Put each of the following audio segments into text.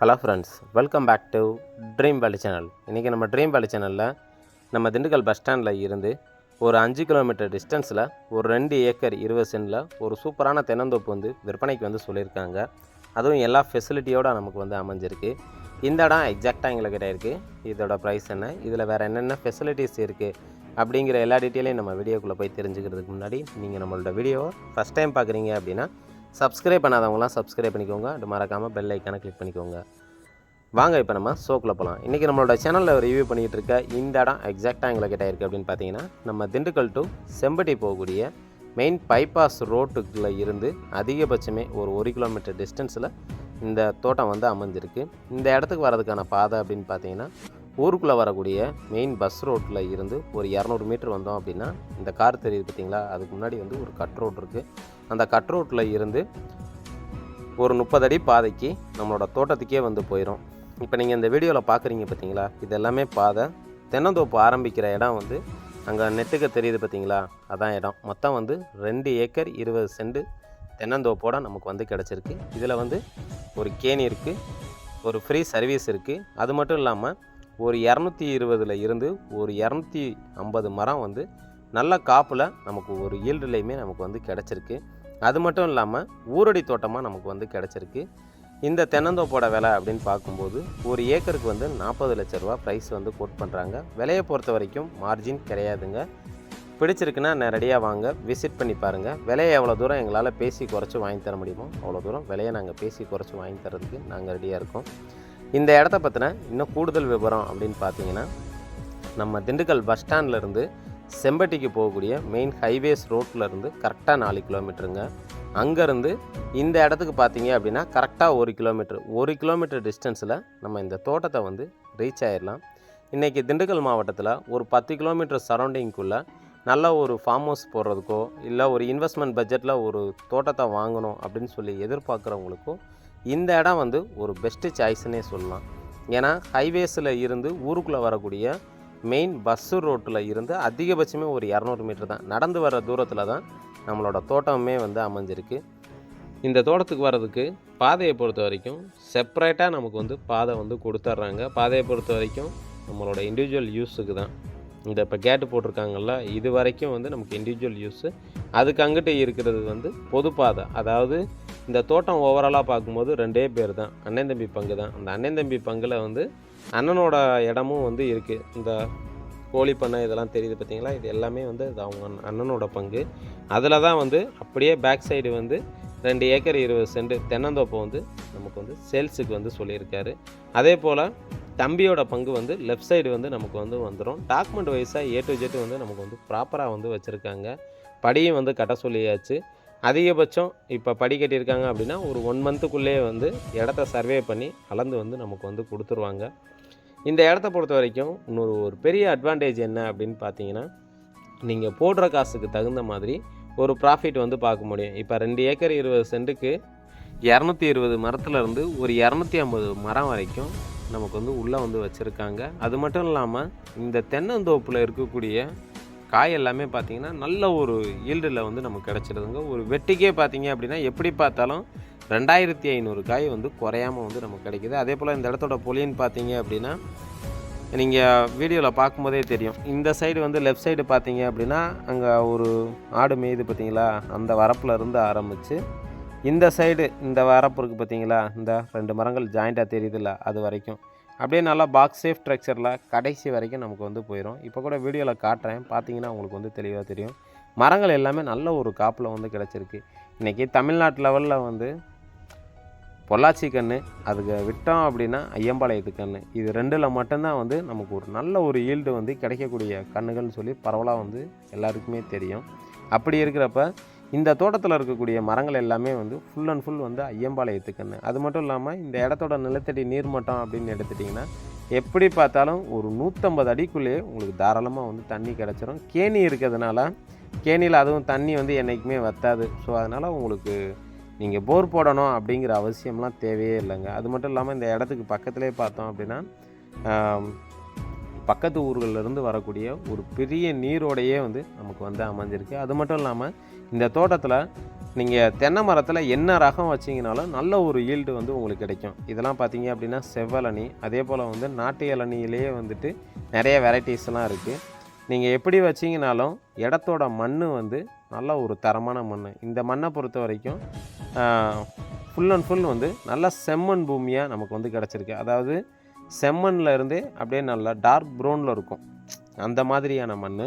Hello friends, welcome back to dream valley channel. இன்றைக்கி நம்ம dream வேலி சேனலில் நம்ம திண்டுக்கல் பஸ் ஸ்டாண்டில் இருந்து ஒரு 5 கிலோமீட்டர் டிஸ்டன்ஸில் ஒரு 2 ஏக்கர் 20 சென்டில் ஒரு சூப்பரான தென்னந்தோப்பு வந்து விற்பனைக்கு வந்து சொல்லியிருக்காங்க. அதுவும் எல்லா ஃபெசிலிட்டியோடு நமக்கு வந்து அமைஞ்சிருக்கு. இந்த இடம் எக்ஸாக்டாக எங்கள்கிட்ட இருக்குது. இதோட ப்ரைஸ் என்ன, இதில் வேறு என்னென்ன ஃபெசிலிட்டிஸ் இருக்குது அப்படிங்கிற எல்லா டீட்டெயிலையும் நம்ம வீடியோக்குள்ளே போய் தெரிஞ்சுக்கிறதுக்கு முன்னாடி நீங்கள் நம்மளோட வீடியோவை ஃபஸ்ட் டைம் பார்க்குறீங்க அப்படின்னா சப்ஸ்கிரைப் பண்ணாதவங்களாம் சப்ஸ்கிரைப் பண்ணிக்கோங்க. அது மறக்காமல் பெல் ஐக்கானை கிளிக் பண்ணிக்கோங்க. வாங்க இப்போ நம்ம ஷோக்குள்ளே போகலாம். இன்றைக்கி நம்மளோட சேனலில் ரிவ்யூ பண்ணிகிட்டு இருக்க இந்த இடம் எக்ஸாக்டாக எங்களை கிட்ட இருக்குது அப்படின்னு பார்த்தீங்கன்னா, நம்ம திண்டுக்கல் டு செம்பட்டி போகக்கூடிய மெயின் பைபாஸ் ரோட்டுக்குள்ளே இருந்து அதிகபட்சமே ஒரு கிலோமீட்டர் டிஸ்டன்ஸில் இந்த தோட்டம் வந்து அமைஞ்சிருக்கு. இந்த இடத்துக்கு வரதுக்கான பாதை அப்படின்னு பார்த்தீங்கன்னா, ஊருக்குள்ளே வரக்கூடிய மெயின் பஸ் ரோட்டில் இருந்து ஒரு 200 மீட்டர் வந்தோம் அப்படின்னா இந்த கார் தெரியுது பார்த்தீங்களா, அதுக்கு முன்னாடி வந்து ஒரு கட் ரோட் இருக்குது. அந்த கட் ரோட்டில் இருந்து ஒரு 30 அடி பாதைக்கு நம்மளோட தோட்டத்துக்கே வந்து போயிடும். இப்போ நீங்கள் இந்த வீடியோவில் பார்க்குறீங்க பார்த்தீங்களா, இது எல்லாமே பாதை. தென்னந்தோப்பு ஆரம்பிக்கிற இடம் வந்து அங்கே நெட்டுக்கு தெரியுது பார்த்தீங்களா, அதான் இடம். மொத்தம் வந்து 2 ஏக்கர் 20 சென்ட் தென்னந்தோப்போடு நமக்கு வந்து கிடச்சிருக்கு. இதில் வந்து ஒரு கேணி இருக்குது, ஒரு ஃப்ரீ சர்வீஸ் இருக்குது. அது மட்டும் இல்லாமல் ஒரு 220 இருந்து ஒரு 250 மரம் வந்து நல்ல காப்பில் நமக்கு ஒரு ஈல்டுலையுமே நமக்கு வந்து கிடச்சிருக்கு. அது மட்டும் இல்லாமல் ஊரடி தோட்டமாக நமக்கு வந்து கிடச்சிருக்கு. இந்த தென்னந்தோப்போட விலை அப்படின்னு பார்க்கும்போது ஒரு ஏக்கருக்கு வந்து 40 லட்ச ரூபா ப்ரைஸ் வந்து கோட் பண்ணுறாங்க. விலையை பொறுத்த வரைக்கும் மார்ஜின் கிடையாதுங்க. பிடிச்சிருக்குன்னா நேரடியாக வாங்க, விசிட் பண்ணி பாருங்கள். விலையை எவ்வளோ தூரம் எங்களால் பேசி குறைச்சி வாங்கி தர முடியுமோ அவ்வளோ தூரம் விலையை நாங்கள் பேசி குறைச்சி வாங்கி தரதுக்கு நாங்கள் ரெடியாக இருக்கோம். இந்த இடத்த பற்றின இன்னும் கூடுதல் விவரம் அப்படின்னு பார்த்தீங்கன்னா, நம்ம திண்டுக்கல் பஸ் ஸ்டாண்ட்லேருந்து செம்பட்டிக்கு போகக்கூடிய மெயின் ஹைவேஸ் ரோட்டில் கரெக்டாக 4 கிலோமீட்டருங்க. அங்கேருந்து இந்த இடத்துக்கு பார்த்தீங்க அப்படின்னா கரெக்டாக 1 கிலோமீட்டர் டிஸ்டன்ஸில் நம்ம இந்த தோட்டத்தை வந்து ரீச் ஆகிடலாம். இன்றைக்கி திண்டுக்கல் மாவட்டத்தில் ஒரு 10 கிலோமீட்டர் சரௌண்டிங்குள்ளே நல்ல ஒரு ஃபார்ம் ஹவுஸ் போடுறதுக்கோ இல்லை ஒரு இன்வெஸ்ட்மெண்ட் பட்ஜெட்டில் ஒரு தோட்டத்தை வாங்கணும் அப்படின்னு சொல்லி எதிர்பார்க்குறவங்களுக்கோ இந்த இடம் வந்து ஒரு பெஸ்ட்டு சாய்ஸ்ன்னே சொல்லலாம். ஏன்னா ஹைவேஸில் இருந்து ஊருக்குள்ளே வரக்கூடிய மெயின் பஸ்ஸு ரோட்டில் இருந்து அதிகபட்சமே ஒரு 200 மீட்டர் தான், நடந்து வர தூரத்தில் தான் நம்மளோட தோட்டமே வந்து அமைஞ்சிருக்கு. இந்த தோட்டத்துக்கு வர்றதுக்கு பாதையை பொறுத்த வரைக்கும் செப்பரேட்டாக நமக்கு வந்து பாதை வந்து கொடுத்துட்றாங்க. பாதையை பொறுத்த வரைக்கும் நம்மளோட இண்டிவிஜுவல் யூஸுக்கு தான். இந்த இப்போ கேட்டு போட்டிருக்காங்கல்ல, இது வரைக்கும் வந்து நமக்கு இண்டிவிஜுவல் யூஸு. அதுக்கு அங்கிட்ட இருக்கிறது வந்து பொது பாதை. அதாவது இந்த தோட்டம் ஓவராலாக பார்க்கும்போது 2 பேர் தான், அண்ணன் தம்பி பங்கு தான். அந்த அண்ணன் தம்பி பங்கில் வந்து அண்ணனோட இடமும் வந்து இருக்குது. இந்த கோழி பண்ணை இதெல்லாம் தெரியுது பார்த்தீங்களா, இது எல்லாமே வந்து அது அவங்க அண்ணனோட பங்கு. அதில் தான் வந்து அப்படியே பேக் சைடு வந்து 2 ஏக்கர் 20 சென்ட் தென்னந்தோப்பை வந்து நமக்கு வந்து சேல்ஸுக்கு வந்து சொல்லியிருக்காரு. அதே போல் தம்பியோட பங்கு வந்து லெஃப்ட் சைடு வந்து நமக்கு வந்து வந்துடும். டாக்குமெண்ட் வைஸாக A to Z வந்து நமக்கு வந்து ப்ராப்பராக வந்து வச்சுருக்காங்க. படியும் வந்து கட்ட சொல்லியாச்சு. அதிகபட்சம் இப்போ படி கட்டியிருக்காங்க அப்படின்னா ஒரு 1 மந்த்துக்குள்ளேயே வந்து இடத்த சர்வே பண்ணி அளந்து வந்து நமக்கு வந்து கொடுத்துருவாங்க. இந்த இடத்த பொறுத்த வரைக்கும் ஒரு பெரிய அட்வான்டேஜ் என்ன அப்படின்னு பார்த்தீங்கன்னா, நீங்கள் போடுற காசுக்கு தகுந்த மாதிரி ஒரு ப்ராஃபிட் வந்து பார்க்க முடியும். இப்போ 2 ஏக்கர் 20 சென்ட்டுக்கு 220 மரத்துலேருந்து ஒரு 250 மரம் வரைக்கும் நமக்கு வந்து உள்ளே வந்து வச்சுருக்காங்க. அது மட்டும் இல்லாமல் இந்த தென்னந்தோப்பில் இருக்கக்கூடிய காய் எல்லாமே பார்த்திங்கன்னா நல்ல ஒரு ஈல்டில் வந்து நமக்கு கிடச்சிடுதுங்க. ஒரு வெட்டிக்கே பார்த்திங்க அப்படின்னா எப்படி பார்த்தாலும் 2500 காய் வந்து குறையாமல் வந்து நமக்கு கிடைக்கிது. அதே போல் இந்த இடத்தோட பொலின்னு பார்த்தீங்க அப்படின்னா நீங்கள் வீடியோவில் பார்க்கும்போதே தெரியும். இந்த சைடு வந்து லெஃப்ட் சைடு பார்த்தீங்க அப்படின்னா அங்கே ஒரு ஆடு மேய்து பார்த்தீங்களா, அந்த வரப்பில் இருந்து ஆரம்பித்து இந்த சைடு இந்த வரப்பு இருக்குது பார்த்தீங்களா, இந்த 2 மரங்கள் ஜாயிண்ட்டாக தெரியுதுல்ல, அது வரைக்கும் அப்படியே நல்லா பாக்ஸ் சேஃப் ஸ்ட்ரக்சரில் கடைசி வரைக்கும் நமக்கு வந்து போயிடும். இப்போ கூட வீடியோவில் காட்டுறேன், பார்த்தீங்கன்னா உங்களுக்கு வந்து தெளிவாக தெரியும். மரங்கள் எல்லாமே நல்ல ஒரு காப்பில் வந்து கிடச்சிருக்கு. இன்றைக்கி தமிழ்நாட்டு லெவலில் வந்து பொள்ளாச்சி கன்று, அதுக்கு விட்டோம் அப்படின்னா ஐயம்பாளையத்து கன்று, இது 2ல் மட்டும்தான் வந்து நமக்கு ஒரு நல்ல ஒரு ஈல்டு வந்து கிடைக்கக்கூடிய கன்றுகள்னு சொல்லி பரவலாக வந்து எல்லாருக்குமே தெரியும். அப்படி இருக்கிறப்ப இந்த தோட்டத்தில் இருக்கக்கூடிய மரங்கள் எல்லாமே வந்து ஃபுல் அண்ட் ஃபுல் வந்து ஐயம்பாளையத்து கன்று. அது மட்டும் இல்லாமல் இந்த இடத்தோட நிலத்தடி நீர்மட்டம் அப்படின்னு எடுத்துட்டிங்கன்னா எப்படி பார்த்தாலும் ஒரு 150 அடிக்குள்ளேயே உங்களுக்கு தாராளமாக வந்து தண்ணி கிடச்சிரும். கேணி இருக்கிறதுனால கேணியில் அதுவும் தண்ணி வந்து என்றைக்குமே வற்றாது. ஸோ அதனால் உங்களுக்கு நீங்கள் போர் போடணும் அப்படிங்கிற அவசியம்லாம் தேவையே இல்லைங்க. அது மட்டும் இல்லாமல் இந்த இடத்துக்கு பக்கத்துலேயே பார்த்தோம் அப்படின்னா பக்கத்து ஊர்களிலிருந்து வரக்கூடிய ஒரு பெரிய நீரோடையே வந்து நமக்கு வந்து அமைஞ்சிருக்கு. அது மட்டும் இல்லாமல் இந்த தோட்டத்தில் நீங்கள் தென்னை மரத்தில் என்ன ரகம் வச்சிங்கனாலும் நல்ல ஒரு ஈல்டு வந்து உங்களுக்கு கிடைக்கும். இதெல்லாம் பார்த்தீங்க அப்படின்னா செவ்வழனி, அதே போல் வந்து நாட்டு இளநியிலேயே வந்துட்டு நிறைய வெரைட்டிஸ்லாம் இருக்குது. நீங்கள் எப்படி வச்சிங்கனாலும் இடத்தோட மண் வந்து நல்ல ஒரு தரமான மண். இந்த மண்ணை பொறுத்த வரைக்கும் ஃபுல் அண்ட் ஃபுல் வந்து நல்ல செம்மண் பூமியாக நமக்கு வந்து கிடச்சிருக்கு. அதாவது செம்மண்ணில் இருந்து அப்படியே நல்லா டார்க் ப்ரௌனில் இருக்கும், அந்த மாதிரியான மண்.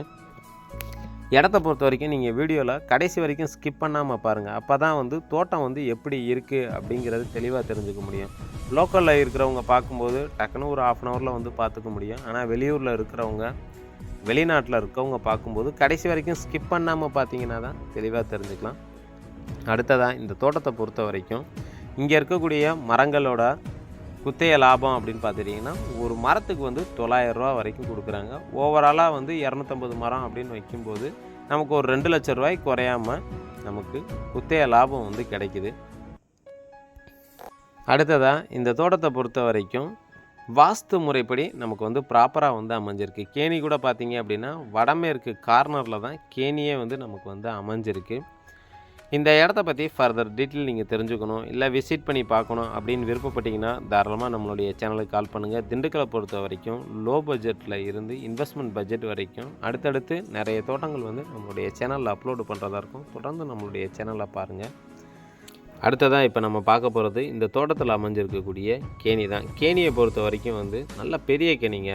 இடத்த பொறுத்த வரைக்கும் நீங்கள் வீடியோவில் கடைசி வரைக்கும் ஸ்கிப் பண்ணாமல் பாருங்கள். அப்போ தான் வந்து தோட்டம் வந்து எப்படி இருக்குது அப்படிங்கிறது தெளிவாக தெரிஞ்சுக்க முடியும். லோக்கலில் இருக்கிறவங்க பார்க்கும்போது டக்குன்னு ஒரு 1/2 ஹவரில் வந்து பார்த்துக்க முடியும். ஆனால் வெளியூரில் இருக்கிறவங்க, வெளிநாட்டில் இருக்கவங்க பார்க்கும்போது கடைசி வரைக்கும் ஸ்கிப் பண்ணாமல் பார்த்தீங்கன்னா தான் தெளிவாக தெரிஞ்சுக்கலாம். அடுத்ததாக இந்த தோட்டத்தை பொறுத்த வரைக்கும் இங்கே இருக்கக்கூடிய மரங்களோட குத்தைய லாபம் அப்படின்னு பார்த்துட்டிங்கன்னா ஒரு மரத்துக்கு வந்து 900 ரூபா வரைக்கும் கொடுக்குறாங்க. ஓவராலாக வந்து 250 மரம் அப்படின்னு வைக்கும்போது நமக்கு ஒரு 2 லட்ச ரூபாய்க்கு குறையாமல் நமக்கு குத்தைய லாபம் வந்து கிடைக்குது. அடுத்ததாக இந்த தோட்டத்தை பொறுத்த வரைக்கும் வாஸ்து முறைப்படி நமக்கு வந்து ப்ராப்பராக வந்து அமைஞ்சிருக்கு. கேணி கூட பார்த்தீங்க அப்படின்னா வடமேற்கு கார்னரில் தான் கேணியே வந்து நமக்கு வந்து அமைஞ்சிருக்கு. இந்த இடத்த பற்றி ஃபர்தர் டீட்டெயில் நீங்கள் தெரிஞ்சுக்கணும், இல்லை விசிட் பண்ணி பார்க்கணும் அப்படின்னு விருப்பப்பட்டீங்கன்னா தாராளமாக நம்மளுடைய சேனலுக்கு கால் பண்ணுங்கள். திண்டுக்கலை பொறுத்த வரைக்கும் லோ பட்ஜெட்டில் இருந்து இன்வெஸ்ட்மெண்ட் பட்ஜெட் வரைக்கும் அடுத்தடுத்து நிறைய தோட்டங்கள் வந்து நம்மளுடைய சேனலில் அப்லோடு பண்ணுறதா இருக்கும். தொடர்ந்து நம்மளுடைய சேனலை பாருங்கள். அடுத்ததாக இப்போ நம்ம பார்க்க போகிறது இந்த தோட்டத்தில் அமைஞ்சிருக்கக்கூடிய கேணி தான். கேணியை பொறுத்த வரைக்கும் வந்து நல்ல பெரிய கேணிங்க.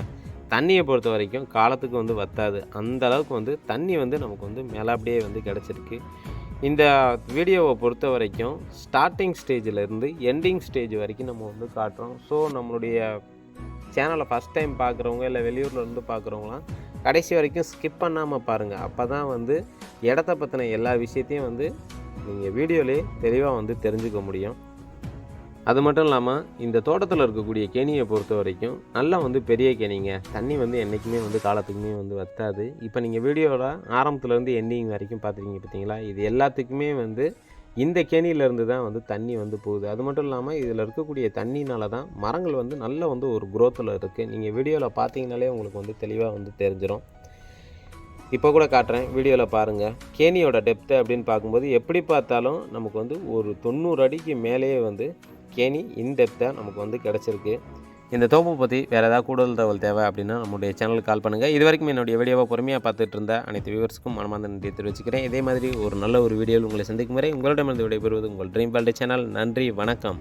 தண்ணியை பொறுத்த வரைக்கும் காலத்துக்கு வந்து வற்றாது, அந்த அளவுக்கு வந்து தண்ணி வந்து நமக்கு வந்து மேலாப்படியே வந்து கிடச்சிருக்கு. இந்த வீடியோவை பொறுத்த வரைக்கும் ஸ்டார்டிங் ஸ்டேஜிலேருந்து எண்டிங் ஸ்டேஜ் வரைக்கும் நம்ம வந்து காட்டுறோம். ஸோ நம்மளுடைய சேனலை ஃபஸ்ட் டைம் பார்க்குறவங்க, இல்லை வெளியூரில் இருந்து பார்க்குறவங்களாம் கடைசி வரைக்கும் ஸ்கிப் பண்ணாமல் பாருங்கள். அப்போ தான் வந்து இடத்த பற்றின எல்லா விஷயத்தையும் வந்து நீங்கள் வீடியோலேயே தெளிவாக வந்து தெரிஞ்சுக்க முடியும். அது மட்டும் இல்லாமல் இந்த தோட்டத்தில் இருக்கக்கூடிய கேணியை பொறுத்த வரைக்கும் நல்லா வந்து பெரிய கேணிங்க. தண்ணி வந்து என்றைக்குமே வந்து காலத்துக்குமே வந்து வற்றாது. இப்போ நீங்கள் வீடியோவில் ஆரம்பத்துலேருந்து எண்டிங் வரைக்கும் பார்த்துருக்கீங்க பார்த்தீங்களா, இது எல்லாத்துக்குமே வந்து இந்த கேணியிலேருந்து தான் வந்து தண்ணி வந்து போகுது. அது மட்டும் இல்லாமல் இதில் இருக்கக்கூடிய தண்ணினால தான் மரங்கள் வந்து நல்ல வந்து ஒரு குரோத்தில் இருக்குது. நீங்கள் வீடியோவில் பார்த்தீங்கனாலே உங்களுக்கு வந்து தெளிவாக வந்து தெரிஞ்சிடும். இப்போ கூட காட்டுறேன், வீடியோவில் பாருங்கள். கேணியோட டெப்த்து அப்படின்னு பார்க்கும்போது எப்படி பார்த்தாலும் நமக்கு வந்து ஒரு 90 அடிக்கு மேலேயே வந்து கேணி இன்டெப்த்தாக நமக்கு வந்து கிடச்சிருக்கு. இந்த தோப்பை பற்றி வேறு ஏதாவது கூடுதல் தகவல் தேவை அப்படின்னா நம்மளுடைய சேனலுக்கு கால் பண்ணுங்கள். இது வரைக்கும் என்னுடைய வீடியோவை பொறுமையாக பார்த்துட்டு இருந்த அனைத்து வியூவர்ஸ்க்கும் மனமார்ந்த நன்றி தெரிவிச்சுக்கிறேன். இதே மாதிரி ஒரு நல்ல ஒரு வீடியோவில் உங்களை சந்திக்கும் வரை உங்களிடமிருந்து விடைபெறுவது உங்கள் ட்ரீம் வேர்ல்டு சேனல். நன்றி, வணக்கம்.